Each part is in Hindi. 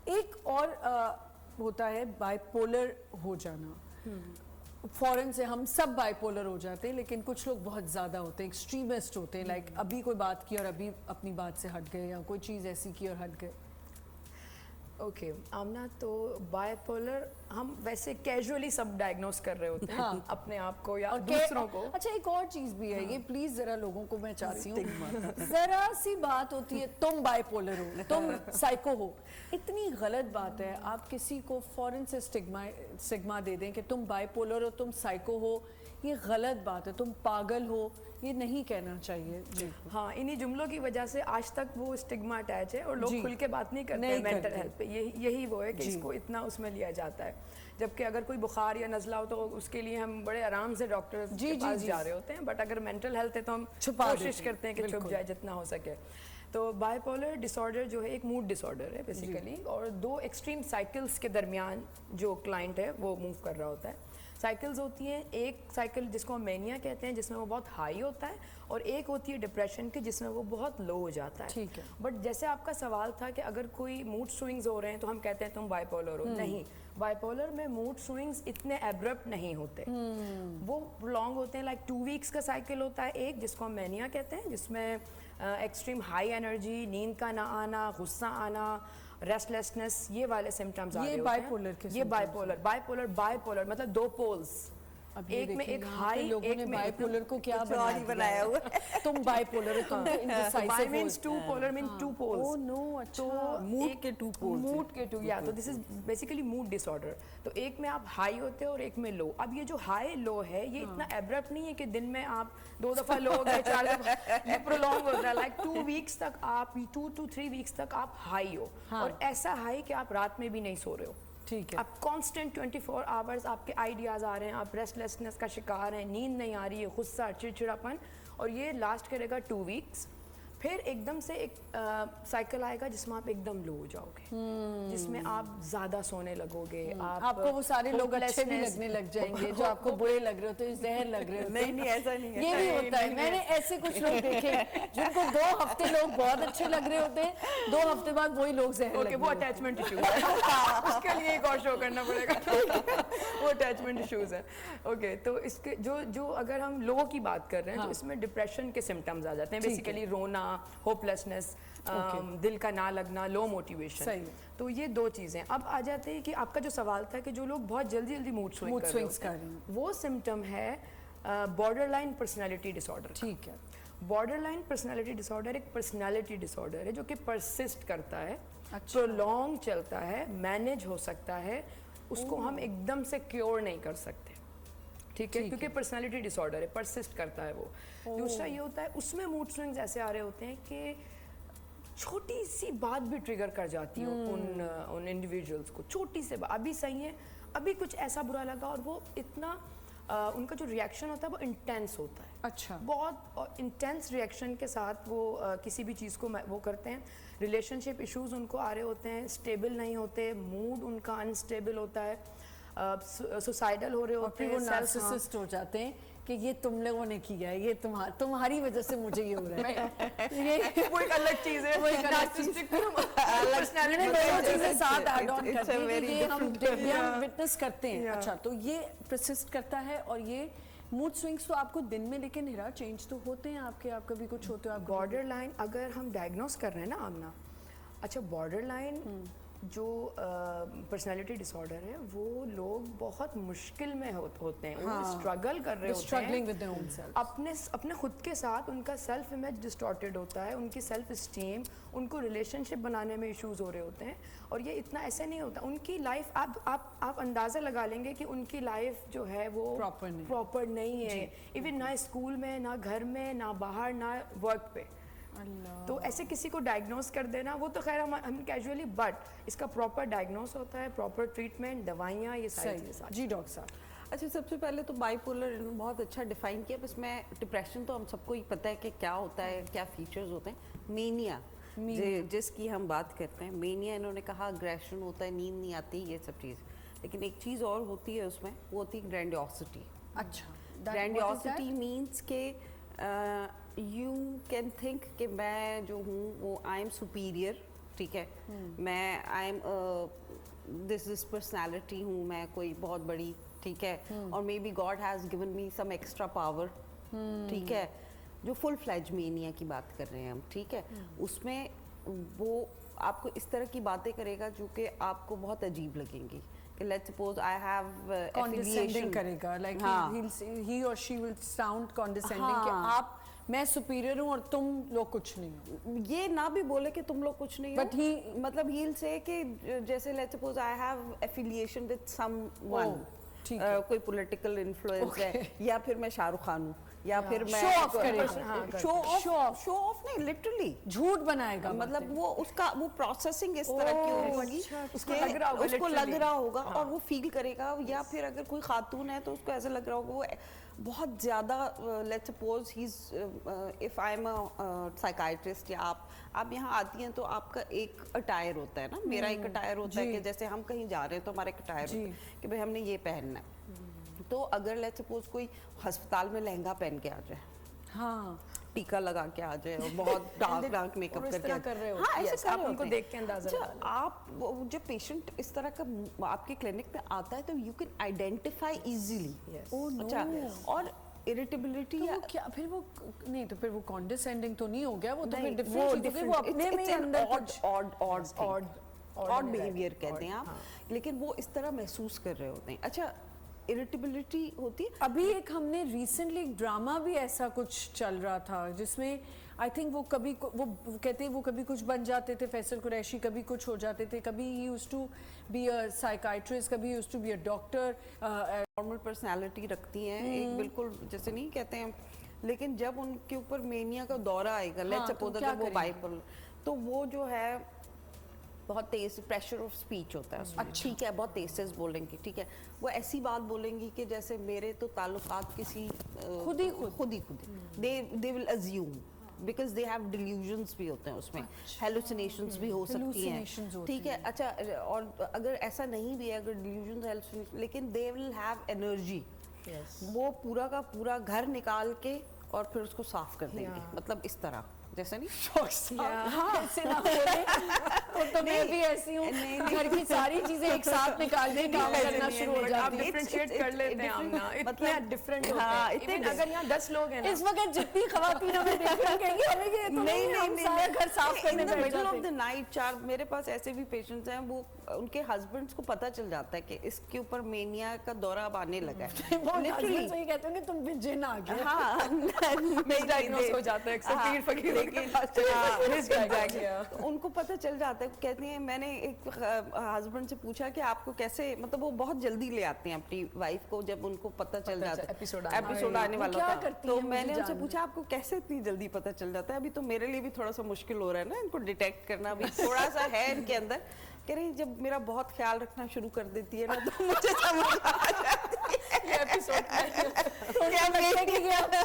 एक और होता है बाइपोलर हो जाना। फॉरेन से हम सब बाइपोलर हो जाते हैं, लेकिन कुछ लोग बहुत ज़्यादा होते हैं, एक्सट्रीमिस्ट होते हैं, लाइक अभी कोई बात की और अभी अपनी बात से हट गए, या कोई चीज़ ऐसी की और हट गए। ओके आमना, तो बाइपोलर हम वैसे कैजुअली सब डायग्नोस कर रहे होते हैं, हाँ। अपने आप को या और दूसरों को। अच्छा, एक और चीज भी है, ये प्लीज जरा लोगों को मैं चाहती हूँ, जरा सी बात होती है तुम बाइपोलर हो, तुम साइको हो, इतनी गलत बात है। आप किसी को फौरन से स्टिग्मा दे दें कि तुम बाइपोलर हो, तुम साइको हो, ये गलत बात है। तुम पागल हो, ये नहीं कहना चाहिए। हाँ, इन्हीं जुमलों की वजह से आज तक वो स्टिग्मा अटैच है और लोग खुल के बात नहीं करते मेंटल हेल्थ पे। यही वो है कि इसको इतना उसमें लिया जाता है, जबकि अगर कोई बुखार या नज़ला हो तो उसके लिए हम बड़े आराम से डॉक्टर के पास जा रहे होते हैं, बट अगर मेंटल हेल्थ है तो हम कोशिश करते हैं कि छुप जाए जितना हो सके। तो बाइपोलर डिसऑर्डर जो है एक मूड डिसऑर्डर है बेसिकली, और दो एक्सट्रीम साइकिल्स के दरमियान जो क्लाइंट है वो मूव कर रहा होता है। साइकिल्स होती हैं, एक साइकिल जिसको हम मैनिया कहते हैं जिसमें वो बहुत हाई होता है, और एक होती है डिप्रेशन की जिसमें वो बहुत लो हो जाता है। ठीक है। बट जैसे आपका सवाल था कि अगर कोई मूड स्विंग्स हो रहे हैं तो हम कहते हैं तुम बाइपोलर हो, नहीं, बाइपोलर में मूड स्विंग्स इतने एब्रप्ट नहीं होते, वो लॉन्ग होते हैं। लाइक 2 वीक्स का साइकिल होता है एक, जिसको हम मैनिया कहते हैं, जिसमें एक्सट्रीम हाई एनर्जी, नींद का ना आना, गुस्सा आना, रेस्टलेसनेस, ये वाले सिम्टम्स आ रहे होते हैं। ये बाइपोलर मतलब दो पोल्स, एक में एक हाई, एक में बाइपोलर को क्या बनाया हुआ है। तुम बाइपोलर हो, तुम indecisive bi means two polar means two poles. Oh no, अच्छा, तो मूड के टू पोल्स, मूड के टू, या तो this is basically mood disorder. तो एक में आप हाई होते हो और एक में लो। अब ये जो हाई लो है ये इतना एब्रप्ट नहीं है कि दिन में आप 2 दफा लो हो गए, 4 दफा, ये प्रोलॉन्ग होता है। लाइक 2 वीक्स तक आप 2 to 3 वीक्स तक आप हाई हो, और ऐसा हाई कि आप रात में भी नहीं सो रहे हो। ठीक है। आप कांस्टेंट 24 आवर्स आपके आइडियाज आ रहे हैं, आप रेस्टलेसनेस का शिकार हैं, नींद नहीं आ रही है, गुस्सा, चिड़चिड़ापन, और ये लास्ट करेगा 2 वीक्स। फिर एकदम से एक साइकिल आएगा जिसमें आप एकदम लो हो जाओगे, जिसमें आप ज्यादा सोने लगोगे, आपको वो सारे लोग अच्छे भी लगने लग जाएंगे जो आपको बुरे लग रहे होते हैं, जहर लग रहे होते हैं। नहीं, ऐसा नहीं है। ये भी होता है, मैंने ऐसे कुछ लोग देखे जिनको 2 हफ्ते लोग बहुत अच्छे लग रहे होते हैं, 2 हफ्ते बाद वही लोग जहर लग रहे वो अटैचमेंट इशू है। उसके लिए एक और शो करना पड़ेगा। वो अटैचमेंट इश्यूज है। ओके, तो इसके जो अगर हम लो की बात कर रहे हैं तो इसमें डिप्रेशन के सिम्टम्स आ जाते हैं, बेसिकली रोना, होपलेसनेस, दिल का ना लगना, लो मोटिवेशन। तो ये 2 चीजें। अब आ जाते हैं कि आपका जो सवाल था कि जो लोग बहुत जल्दी जल्दी मूड स्विंग्स कर रहे हैं, वो सिम्टम है बॉर्डरलाइन पर्सनैलिटी डिसऑर्डर। ठीक है। बॉर्डरलाइन पर्सनैलिटी डिसऑर्डर एक पर्सनैलिटी डिसऑर्डर है जो कि परसिस्ट करता है, प्रोलॉन्ग चलता है, मैनेज हो सकता है, उसको हम एकदम से क्योर नहीं कर सकते। ठीक है, क्योंकि पर्सनालिटी डिसऑर्डर है, परसिस्ट करता है वो। दूसरा ये होता है उसमें मूड स्विंग्स ऐसे आ रहे होते हैं कि छोटी सी बात भी ट्रिगर कर जाती है उन इंडिविजुअल्स को। छोटी सी बात, अभी सही है, अभी कुछ ऐसा बुरा लगा, और वो इतना उनका जो रिएक्शन होता है वो इंटेंस होता है। अच्छा, बहुत इंटेंस रिएक्शन के साथ वो किसी भी चीज़ को वो करते हैं। रिलेशनशिप इश्यूज उनको आ रहे होते हैं, स्टेबल नहीं होते, मूड उनका अनस्टेबल होता है, सुसाइडल हो रहे होते हैं, वो नार्सिसिस्ट हो जाते हैं कि ये तुम लोगों ने किया है, ये तुम्हारी वजह से मुझे ये हो रहा है। ये वो एक अलग चीज है, वो एक अलग चीज साथ ऐड ऑन करते हैं कि ये हम विटनेस करते हैं। अच्छा, तो ये परसिस्ट करता है, और ये मूड स्विंग्स तो आपको दिन में, लेकिन हिरा चेंज तो होते हैं आपके, आप कभी कुछ होते हो। आप बॉर्डर लाइन अगर हम डायग्नोस कर रहे हैं ना आमना, अच्छा, बॉर्डर लाइन जो पर्सनालिटी डिसऑर्डर है वो लोग बहुत मुश्किल में होते हैं, वो स्ट्रगल कर रहे होते हैं अपने खुद के साथ। उनका सेल्फ इमेज डिस्टॉर्टेड होता है, उनकी सेल्फ इस्टीम, उनको रिलेशनशिप बनाने में इश्यूज हो रहे होते हैं, और ये इतना ऐसे नहीं होता। उनकी लाइफ आप अंदाज़ा लगा लेंगे कि उनकी लाइफ जो है वो प्रॉपर नहीं है, इवन ना स्कूल में, ना घर में, ना बाहर, ना वर्क पे। तो ऐसे किसी को डायग्नोस कर देना, वो तो खैर हम कैजुअली, बट इसका प्रॉपर डायग्नोस होता है, प्रॉपर ट्रीटमेंट, दवाइयाँ, ये सारी चीज़ें। जी डॉक्टर साहब। अच्छा, सबसे पहले तो बाइपोलर बहुत अच्छा डिफाइन किया, बस मैं डिप्रेशन तो हम सबको ही पता है कि क्या होता है, क्या फीचर्स होते हैं। मेनिया जिसकी हम बात करते हैं, मेनिया इन्होंने कहा अग्रेशन होता है, नींद नहीं आती, ये सब चीज़। लेकिन एक चीज़ और होती है उसमें, वो होती है ग्रैंडियोसिटी। अच्छा, ग्रैंडियोसिटी मीन्स के यू कैन थिंक कि मैं जो हूँ वो आई एम सुपीरियर, ठीक है, मैं आई एम दिस पर्सनालिटी हूँ, मैं कोई बहुत बड़ी, ठीक है, और maybe God has given me some extra power, ठीक है, जो फुल फ्लैज मेनिया की बात कर रहे हैं हम, ठीक है, उसमें वो आपको इस तरह की बातें करेगा जो कि आपको बहुत अजीब लगेंगी कि let's suppose I have condescending करेगा, like he or she will sound condescending कि आप, मैं सुपीरियर हूँ और तुम लोग कुछ नहीं हो। ये ना भी बोले कि तुम लोग कुछ नहीं But हो, he- मतलब ही विल से कि जैसे let's suppose I have affiliation with someone, ठीक है। कोई पॉलिटिकल इन्फ्लुएंस है, या फिर मैं शाहरुख खान हूँ, या फिर मैं Show off करेगा। शो ऑफ नहीं, लिटरली झूठ बनाएगा, मतलब वो उसका वो प्रोसेसिंग इस तरह की होगी, उसको लग रहा होगा उसको लग literally। रहा होगा और वो फील करेगा, या फिर अगर कोई खातून है तो उसको ऐसा लग रहा होगा वो बहुत ज़्यादा, let's suppose he is, if I am a psychiatrist, या आप यहाँ आती हैं तो आपका एक अटायर होता है ना, मेरा एक अटायर होता है कि जैसे हम कहीं जा रहे हैं तो हमारा एक अटायर होता है कि भाई हमने ये पहनना है। तो अगर लेट्स सपोज कोई अस्पताल में लहंगा पहन के आ जाए, हाँ, टीका लगा के आ जाए और बहुत डार्क मेकअप और इस तरह कर रहे हो, हाँ, ऐसे yes, कर आप रहे उनको होते हैं। देख के अंदाजा अच्छा, लगा लेते आप जब पेशेंट इस तरह का आपके क्लिनिक पे आता है तो you can identify easily. Yes. Oh, no. अच्छा, और इरिटेबिलिटी तो वो क्या फिर वो नहीं, तो फिर वो condescending तो नहीं हो गया, वो तो फिर नहीं, डिफरेंट, वो अपने में ही अंदर कुछ ऑड बिहेवियर कहते हैं आप, लेकिन वो इस तरह महसूस कर रहे होते हैं। अच्छा, इरिटेबिलिटी होती है। अभी एक हमने रिसेंटली एक ड्रामा भी ऐसा कुछ चल रहा था जिसमें आई थिंक वो कभी वो कहते हैं वो कभी कुछ बन जाते थे, फैसल कुरैशी कभी कुछ हो जाते थे, कभी ही used to be a psychiatrist, कभी used to be a doctor, normal personality रखती हैं, एक बिल्कुल जैसे नहीं कहते हैं, लेकिन जब उनके ऊपर मेनिया का दौरा आएगा, लेट्स तो सपोज क्या अगर वो करेंगे? बाइपोलर, तो वो जो है बहुत तेज प्रेशर ऑफ स्पीच होता है उसमें, ठीक है, बहुत तेज बोलेंगी, ठीक है, वो ऐसी बात बोलेंगी कि जैसे मेरे तो ताल्लुकात किसी खुद ही they will assume, because they have delusions भी होते हैं उसमें, हेलुसिनेशंस भी हो सकती Hallucinations हैं, होती ठीक है। अच्छा, और अगर ऐसा नहीं भी है, अगर डिल्यूजन्स हेलुसिनेशन, लेकिन दे विल हैव एनर्जी, वो पूरा का पूरा घर निकाल के और फिर उसको साफ कर देंगे, मतलब इस तरह, जैसे नहीं हाँ, ऐसे ना बोले तो मैं भी ऐसी हूँ, घर की सारी चीजें एक साथ निकाल दे, काम करना शुरू हो जाती है। डिफरेंशिएट कर लेते हैं हम ना, इतने डिफरेंट होते हाँ, हैं। इतने Even अगर यहाँ 10 लोग हैं ना, इस वक्त जितनी खवातीन हमें देख रही कहेंगी हमें ये तो नहीं, हम सारा घर साफ करने बैठ मिडल ऑफ जाते द नाइट, चार मेरे पास ऐसे भी पेशेंट्स हैं, वो उनके हस्बैंड्स को पता चल जाता है कि इसके ऊपर मेनिया का दौरा अब आने लगा है, वो लिटरली। husband से ही कहते हैं कि तुम जिन आ गया। हाँ, misdiagnose हो जाता है, अक्सर पीर फकीर तो उनको पता चल जाता है, कहती हैं, मैंने एक हस्बैंड से पूछा कि आपको कैसे, मतलब वो बहुत जल्दी ले आते हैं अपनी वाइफ को जब उनको पता चल जाता है एपिसोड आने वाला क्या होता है, करती तो हैं, मुझे मैंने उनसे जानना पूछा आपको कैसे इतनी जल्दी पता चल जाता है, अभी तो मेरे लिए भी थोड़ा सा मुश्किल हो रहा है ना इनको डिटेक्ट करना, अभी थोड़ा सा है इनके अंदर, कह रही जब मेरा बहुत ख्याल रखना शुरू कर देती है ना तो मुझे समझ आ जाती है एपिसोड क्या लगता है कि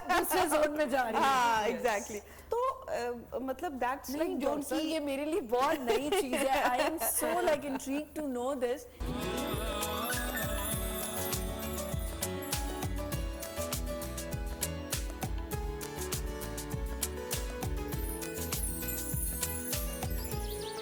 दूसरे जोन में जा रही है। हाँ, एग्जैक्टली। तो मतलब दैट्स लाइक जो ये मेरे लिए बहुत नई चीज है। I am so like intrigued to know this.